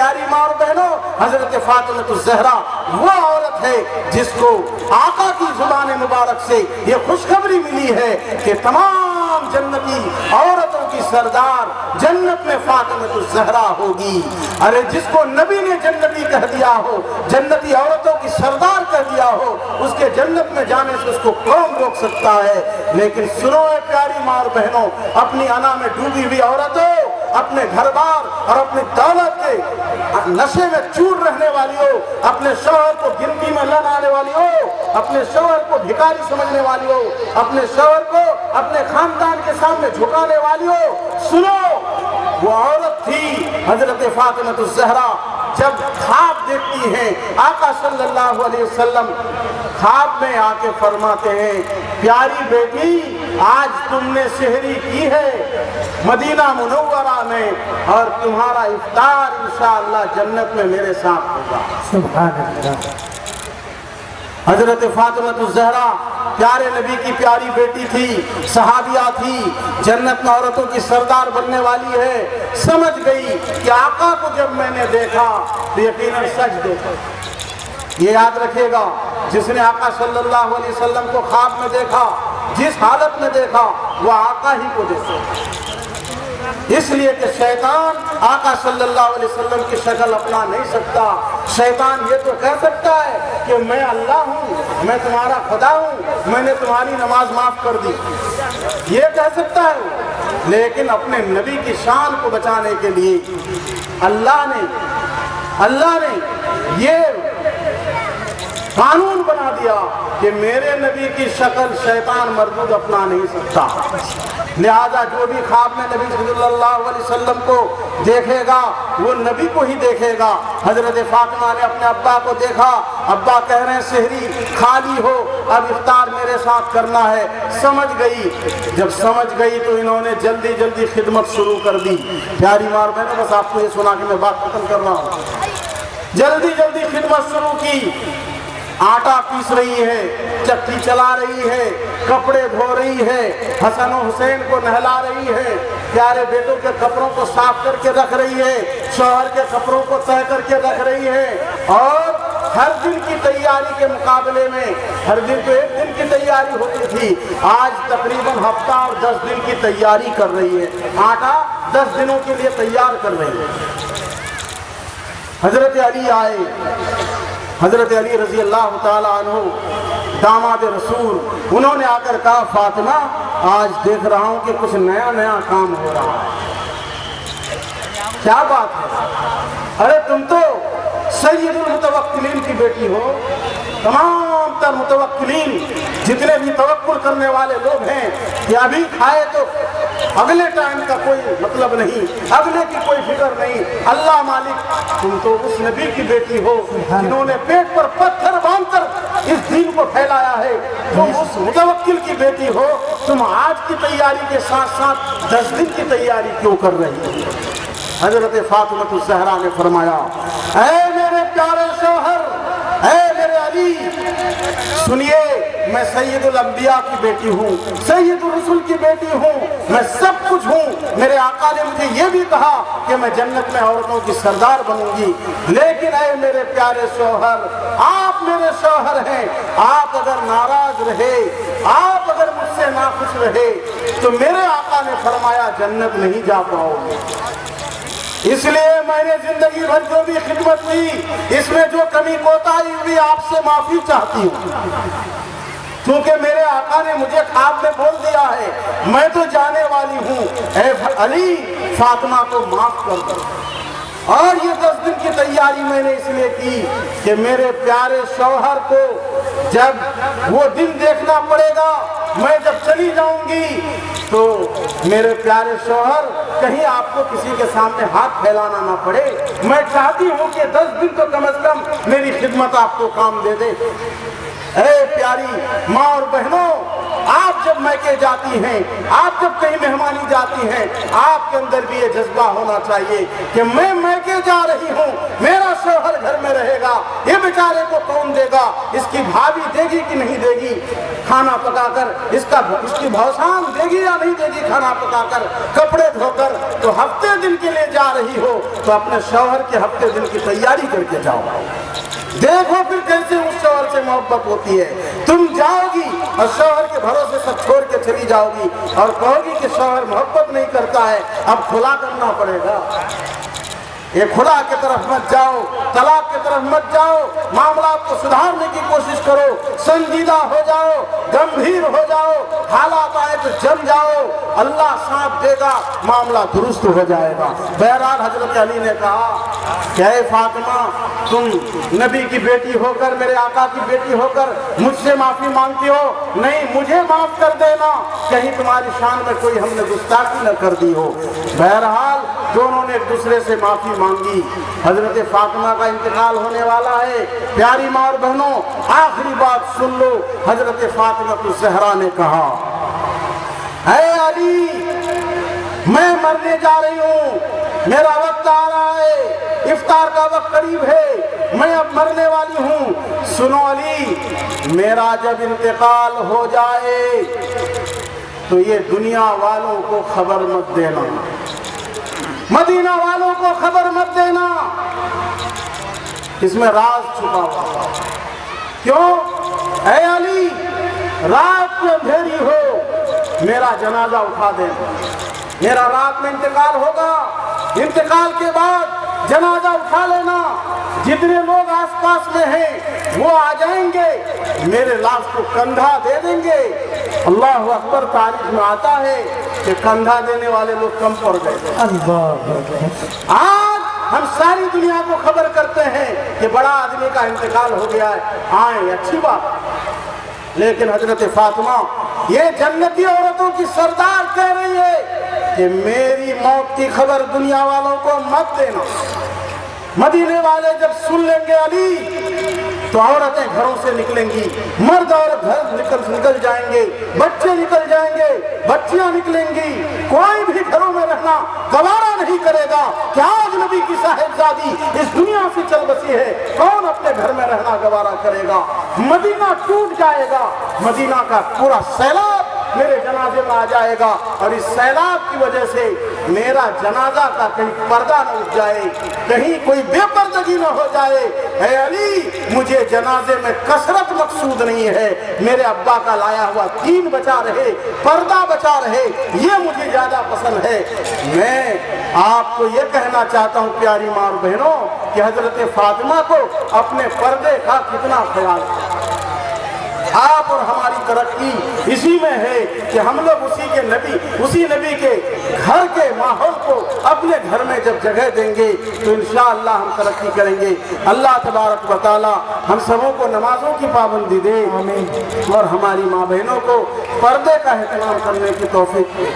پیاری ماں اور بہنوں، حضرت فاطمہ الزہرا وہ عورت ہے جس کو آقا کی زبان مبارک سے یہ خوشخبری ملی ہے کہ تمام جنتی عورتوں کی سردار جنت میں فاطمہ الزہرا ہوگی۔ ارے جس کو نبی نے جنتی کہہ دیا ہو، جنتی عورتوں کی سردار کہہ دیا ہو، اس کے جنت میں جانے سے اس کو کون روک سکتا ہے؟ لیکن سنو اے پیاری ماں اور بہنوں، اپنی انا میں ڈوبی ہوئی عورتوں، اپنے گھر بار اور اپنی دولت کے نشے میں چور رہنے والی ہو، اپنے شوہر کو گنتی میں نہ لانے والی ہو، اپنے شوہر کو بھکاری سمجھنے والی ہو، اپنے شوہر کو اپنے خاندان کے سامنے جھکانے والی ہو، سنو وہ عورت تھی حضرت فاطمہ الزہرا۔ جب خواب دیکھتی ہیں آقا صلی اللہ علیہ وسلم خواب میں آ کے فرماتے ہیں، پیاری بیٹی آج تم نے سحری کی ہے مدینہ منورہ میں، اور تمہارا افطار انشاءاللہ جنت میں میرے ساتھ ہوگا۔ سبحان اللہ۔ حضرت فاطمہ الزہرا پیارے نبی کی پیاری بیٹی تھی، صحابیہ تھی، جنت میں عورتوں کی سردار بننے والی ہے۔ سمجھ گئی کہ آقا کو جب میں نے دیکھا تو یقیناً سچ دیکھا۔ یہ یاد رکھے گا، جس نے آقا صلی اللہ علیہ وسلم کو خواب میں دیکھا، جس حالت میں دیکھا، وہ آقا ہی کو دیکھا۔ اس لیے کہ شیطان آقا صلی اللہ علیہ وسلم کی شکل اپنا نہیں سکتا۔ شیطان یہ تو کہہ سکتا ہے کہ میں اللہ ہوں، میں تمہارا خدا ہوں، میں نے تمہاری نماز معاف کر دی، یہ کہہ سکتا ہے، لیکن اپنے نبی کی شان کو بچانے کے لیے اللہ نے یہ قانون بنا دیا کہ میرے نبی کی شکل شیطان مردود اپنا نہیں سکتا۔ لہذا جو بھی خواب میں نبی صلی اللہ علیہ وسلم کو دیکھے گا وہ نبی کو ہی دیکھے گا۔ حضرت فاطمہ نے اپنے ابا کو دیکھا، ابا کہہ رہے ہیں سحری خالی ہو، اب افطار میرے ساتھ کرنا ہے۔ سمجھ گئی، جب سمجھ گئی تو انہوں نے جلدی جلدی خدمت شروع کر دی۔ پیاری ماں اور بہنوں، بس آپ کو یہ سنا کہ میں بات ختم کر رہا ہوں۔ جلدی جلدی خدمت شروع کی، آٹا پیس رہی ہے، چکی چلا رہی ہے، کپڑے دھو رہی ہے، حسن و حسین کو نہلا رہی ہے، پیارے بیٹوں کے کپڑوں کو صاف کر کے رکھ رہی ہے، شوہر کے کپڑوں کو طے کر کے رکھ رہی ہے، اور ہر دن کی تیاری کے مقابلے میں ہر دن تو ایک دن کی تیاری ہوتی تھی، آج تقریباً ہفتہ اور 10 دن کی تیاری کر رہی ہے۔ آٹا 10 دنوں کے لیے تیار کر رہی ہے۔ حضرت علی آئے، حضرت علی رضی اللہ تعالیٰ عنہ داماد رسول، انہوں نے آ کر کہا فاطمہ آج دیکھ رہا ہوں کہ کچھ نیا نیا کام ہو رہا ہے، کیا بات ہے؟ ارے تم تو سید المتوکلین کی بیٹی ہو، تمام تر متوکلین جتنے بھی توکل کرنے والے لوگ ہیں کہ ابھی کھائے تو اگلے ٹائم کا کوئی مطلب نہیں، اگلے کی کوئی فکر نہیں، اللہ مالک، تم تو اس نبی کی بیٹی ہو جنہوں نے پیٹ پر پتھر باندھ کر اس دین کو پھیلایا ہے، تم اس متوکل کی بیٹی ہو، تم آج کی تیاری کے ساتھ ساتھ 10 دن کی تیاری کیوں کر رہی ہو؟ حضرت فاطمہ الزہرا نے فرمایا، اے میرے پیارے شوہر، اے میرے علی، سنیے میں سید الانبیاء کی بیٹی ہوں، سید الرسل کی بیٹی ہوں، میں سب کچھ ہوں، میرے آقا نے مجھے یہ بھی کہا کہ میں جنت میں عورتوں کی سردار بنوں گی، لیکن اے میرے پیارے شوہر، آپ میرے شوہر ہیں، آپ اگر ناراض رہے، آپ اگر مجھ سے ناخوش رہے تو میرے آقا نے فرمایا جنت نہیں جا پاؤ گے، اس لیے میں نے زندگی بھر جو بھی خدمت کی اس میں جو کمی کوتاہی ہوئی آپ سے معافی چاہتی ہوں، کیونکہ میرے آقا نے مجھے خواب میں بول دیا ہے میں تو جانے والی ہوں، اے علی فاطمہ کو معاف کر دو۔ اور یہ 10 دن کی تیاری میں نے اس لیے کی کہ میرے پیارے شوہر کو جب وہ دن دیکھنا پڑے گا، میں جب چلی جاؤں گی تو میرے پیارے شوہر کہیں آپ کو کسی کے سامنے ہاتھ پھیلانا نہ پڑے، میں چاہتی ہوں کہ 10 دن تو کم از کم میری خدمت آپ کو کام دے دے۔ اے پیاری ماں اور بہنوں، آپ جب میکے جاتی ہیں، آپ جب کہیں مہمانی جاتی ہیں، آپ کے اندر بھی یہ جذبہ ہونا چاہیے کہ میں میکے جا رہی ہوں، میرا شوہر گھر میں رہے گا، یہ بیچارے کو کون دے گا، اس کی بھابھی دے گی کہ نہیں دے گی، کھانا پکا کر اس کی بھوسان دے گی یا نہیں دے گی کھانا پکا کر، کپڑے دھو کر، تو ہفتے دن کے لیے جا رہی ہو تو اپنے شوہر کے ہفتے دن کی تیاری کر کے جاؤ۔ دیکھو پھر کیسے اس شوہر سے محبت ہوتی ہے۔ تم جاؤ گی اور شوہر کے بھروسے سب چھوڑ کے چلی جاؤ گی اور کہو گی کہ شوہر محبت نہیں کرتا ہے، اب کھلا کرنا پڑے گا۔ یہ کھلا کی طرف مت جاؤ، طلاق کی طرف مت جاؤ، معاملات کو سدھارنے کی کوشش کرو، سنجیدہ ہو جاؤ، گمبھیر ہو جاؤ، حالات آئے تو جم جاؤ، اللہ ساتھ دے گا، معاملہ درست ہو جائے گا۔ بہرحال حضرت علی نے کہا کہ اے فاطمہ، تم نبی کی بیٹی ہو کر، میرے آقا کی بیٹی ہو کر مجھ سے معافی مانگتی ہو، نہیں مجھے معاف کر دینا، کہیں تمہاری شان میں کوئی ہم نے گستاخی نہ کر دی ہو۔ بہرحال دونوں نے ایک دوسرے سے معافی مانگی۔ حضرت فاطمہ کا انتقال ہونے والا ہے۔ پیاری ماں اور بہنوں، آخری بات سن لو، حضرت فاطمہ الزہرا نے کہا اے علی، میں مرنے جا رہی ہوں، میرا وقت آ رہا ہے، افطار کا وقت قریب ہے، میں اب مرنے والی ہوں، سنو علی، میرا جب انتقال ہو جائے تو یہ دنیا والوں کو خبر مت دینا، مدینہ والوں کو خبر مت دینا، اس میں راز چھپا ہوا۔ کیوں؟ اے علی، رات میں اندھیری ہو، میرا جنازہ اٹھا دینا، میرا رات میں انتقال ہوگا، انتقال کے بعد جنازہ اٹھا لینا، جتنے لوگ آس پاس میں ہیں وہ آ جائیں گے، میرے لاش کو کندھا دے دیں گے۔ اللہ اکبر، تاریخ میں آتا ہے کہ کندھا دینے والے لوگ کم پڑ گئے۔ آج ہم ساری دنیا کو خبر کرتے ہیں کہ بڑا آدمی کا انتقال ہو گیا ہے، آئیں، اچھی بات، لیکن حضرت فاطمہ یہ جنتی عورتوں کی سردار کہہ رہی ہے کہ میری موت کی خبر دنیا والوں کو مت دینا۔ مدینے والے جب سن لیں گے علی تو عورتیں گھروں سے نکلیں گی، مرد عورت گھر نکل جائیں گے، بچے نکل جائیں گے، بچیاں نکلیں گی، کوئی بھی گھروں میں رہنا گوارا نہیں کرے گا کہ آج نبی کی صاحبزادی اس دنیا سے چل بسی ہے، کون اپنے گھر میں رہنا گوارا کرے گا؟ مدینہ ٹوٹ جائے گا، مدینہ کا پورا سیلاب میرے جنازے میں آ جائے گا، اور اس سیلاب کی وجہ سے میرا جنازہ کا کہیں پردہ نہ اٹھ جائے، کہیں کوئی بے پردگی نہ ہو جائے۔ اے علی، مجھے جنازے میں کثرت مقصود نہیں ہے، میرے ابا کا لایا ہوا دین بچا رہے، پردہ بچا رہے، یہ مجھے زیادہ پسند ہے۔ میں آپ کو یہ کہنا چاہتا ہوں پیاری ماں اور بہنوں کہ حضرت فاطمہ کو اپنے پردے کا کتنا خیال ہے۔ آپ اور ہماری ترقی اسی میں ہے کہ ہم لوگ اسی نبی کے گھر کے ماحول کو اپنے گھر میں جب جگہ دیں گے تو انشاءاللہ ہم ترقی کریں گے۔ اللہ تبارک و تعالی ہم سبوں کو نمازوں کی پابندی دے، اور ہماری ماں بہنوں کو پردے کا اہتمام کرنے کی توفیق دے۔